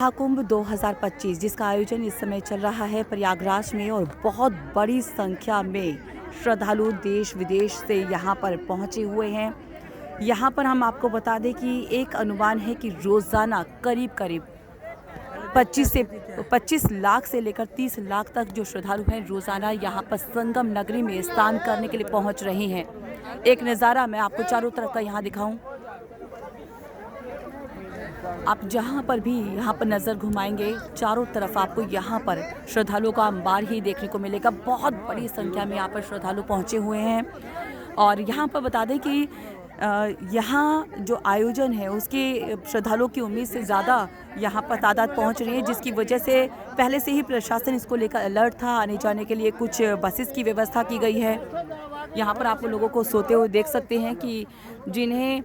महाकुंभ 2025 जिसका आयोजन इस समय चल रहा है प्रयागराज में और बहुत बड़ी संख्या में श्रद्धालु देश विदेश से यहाँ पर पहुँचे हुए हैं। यहाँ पर हम आपको बता दें कि एक अनुमान है कि रोज़ाना करीब 25 लाख से लेकर 30 लाख तक जो श्रद्धालु हैं रोज़ाना यहाँ पर संगम नगरी में स्नान करने के लिए पहुँच रहे हैं। एक नज़ारा मैं आपको चारों तरफ का यहाँ दिखाऊँ। आप जहाँ पर भी यहाँ पर नज़र घुमाएंगे चारों तरफ आपको यहाँ पर श्रद्धालुओं का अंबार ही देखने को मिलेगा। बहुत बड़ी संख्या में यहाँ पर श्रद्धालु पहुँचे हुए हैं और यहाँ पर बता दें कि यहाँ जो आयोजन है उसके श्रद्धालुओं की उम्मीद से ज़्यादा यहाँ पर तादाद पहुँच रही है, जिसकी वजह से पहले से ही प्रशासन इसको लेकर अलर्ट था। आने जाने के लिए कुछ बसेस की व्यवस्था की गई है। यहाँ पर आप लोगों को सोते हुए देख सकते हैं कि जिन्हें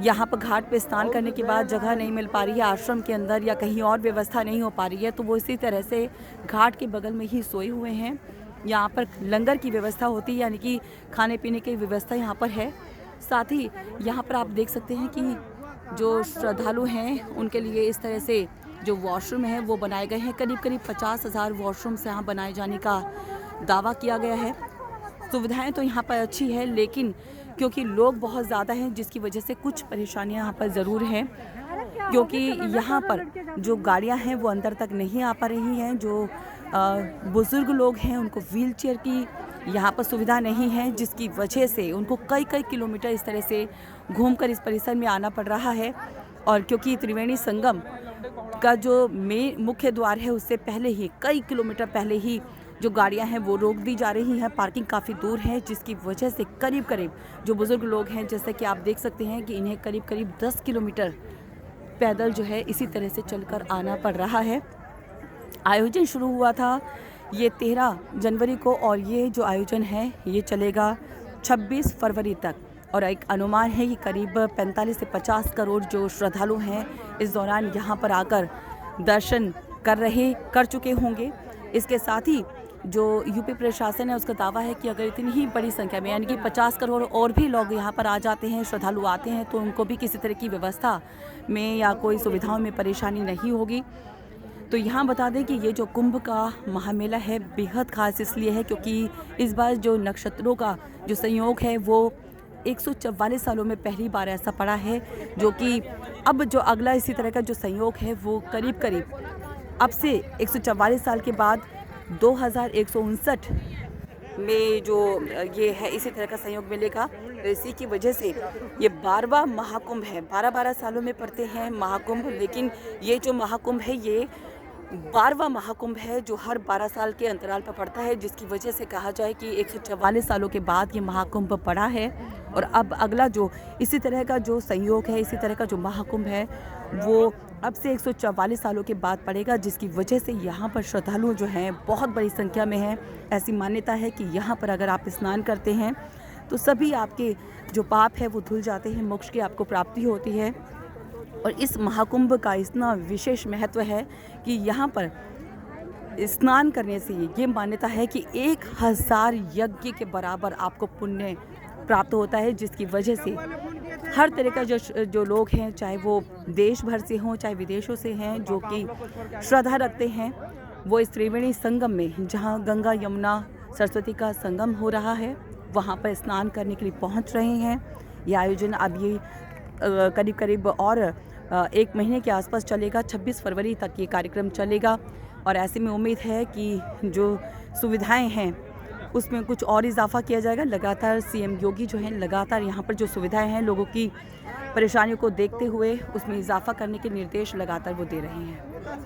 यहाँ पर घाट पे स्नान करने के बाद जगह नहीं मिल पा रही है, आश्रम के अंदर या कहीं और व्यवस्था नहीं हो पा रही है, तो वो इसी तरह से घाट के बगल में ही सोए हुए हैं। यहाँ पर लंगर की व्यवस्था होती है, यानी कि खाने पीने की व्यवस्था यहाँ पर है। साथ ही यहाँ पर आप देख सकते हैं कि जो श्रद्धालु हैं उनके लिए इस तरह से जो वॉशरूम है वो बनाए गए हैं। करीब 50,000 वॉशरूम्स यहाँ बनाए जाने का दावा किया गया है। सुविधाएं तो यहाँ पर अच्छी है, लेकिन क्योंकि लोग बहुत ज़्यादा हैं जिसकी वजह से कुछ परेशानियाँ यहाँ पर ज़रूर हैं, क्योंकि यहाँ पर जो गाड़ियाँ हैं वो अंदर तक नहीं आ पा रही हैं। जो बुज़ुर्ग लोग हैं उनको व्हीलचेयर की यहाँ पर सुविधा नहीं है, जिसकी वजह से उनको कई किलोमीटर इस तरह से घूमकर इस परिसर में आना पड़ रहा है। और क्योंकि त्रिवेणी संगम का जो मुख्य द्वार है उससे पहले ही कई किलोमीटर पहले ही जो गाड़ियां हैं वो रोक दी जा रही हैं। पार्किंग काफ़ी दूर है, जिसकी वजह से करीब जो बुज़ुर्ग लोग हैं जैसे कि आप देख सकते हैं कि इन्हें करीब 10 किलोमीटर पैदल जो है इसी तरह से चलकर आना पड़ रहा है। आयोजन शुरू हुआ था ये 13 जनवरी को और ये जो आयोजन है ये चलेगा 26 फरवरी तक। और एक अनुमान है कि करीब 45 से 50 करोड़ जो श्रद्धालु हैं इस दौरान यहाँ पर आकर दर्शन कर चुके होंगे। इसके साथ ही जो यूपी प्रशासन है उसका दावा है कि अगर इतनी ही बड़ी संख्या में यानी कि 50 करोड़ और भी लोग यहाँ पर आ जाते हैं, श्रद्धालु आते हैं, तो उनको भी किसी तरह की व्यवस्था में या कोई सुविधाओं में परेशानी नहीं होगी। तो यहाँ बता दें कि ये जो कुंभ का महामेला है बेहद खास इसलिए है क्योंकि इस बार जो नक्षत्रों का जो संयोग है वो 144 सालों में पहली बार ऐसा पड़ा है, जो कि अब जो अगला इसी तरह का जो संयोग है वो करीब अब से 144 साल के बाद 2159 में जो ये है इसी तरह का संयोग मिलेगा। तो इसी की वजह से ये 12वां महाकुंभ है। 12 सालों में पड़ते हैं महाकुंभ, लेकिन ये जो महाकुंभ है ये 12वां महाकुंभ है जो हर 12 साल के अंतराल पर पड़ता है, जिसकी वजह से कहा जाए कि 144 सालों के बाद ये महाकुंभ पड़ा है। और अब अगला जो इसी तरह का जो संयोग है, इसी तरह का जो महाकुंभ है वो अब से 144 सालों के बाद पड़ेगा, जिसकी वजह से यहाँ पर श्रद्धालु जो हैं बहुत बड़ी संख्या में हैं। ऐसी मान्यता है कि यहाँ पर अगर आप स्नान करते हैं तो सभी आपके जो पाप है वो धुल जाते हैं, मोक्ष की आपको प्राप्ति होती है। और इस महाकुंभ का इतना विशेष महत्व है कि यहाँ पर स्नान करने से ये मान्यता है कि 1000 यज्ञ के बराबर आपको पुण्य प्राप्त होता है, जिसकी वजह से हर तरह का जो लोग हैं, चाहे वो देश भर से हों चाहे विदेशों से हैं, जो कि श्रद्धा रखते हैं, वो इस त्रिवेणी संगम में जहाँ गंगा यमुना सरस्वती का संगम हो रहा है वहाँ पर स्नान करने के लिए पहुँच रहे हैं। यह आयोजन अब ये करीब और 1 महीने के आसपास चलेगा। 26 फरवरी तक ये कार्यक्रम चलेगा और ऐसे में उम्मीद है कि जो सुविधाएं हैं उसमें कुछ और इजाफा किया जाएगा। लगातार सीएम योगी जो है लगातार यहाँ पर जो सुविधाएं हैं लोगों की परेशानियों को देखते हुए उसमें इजाफा करने के निर्देश लगातार वो दे रहे हैं।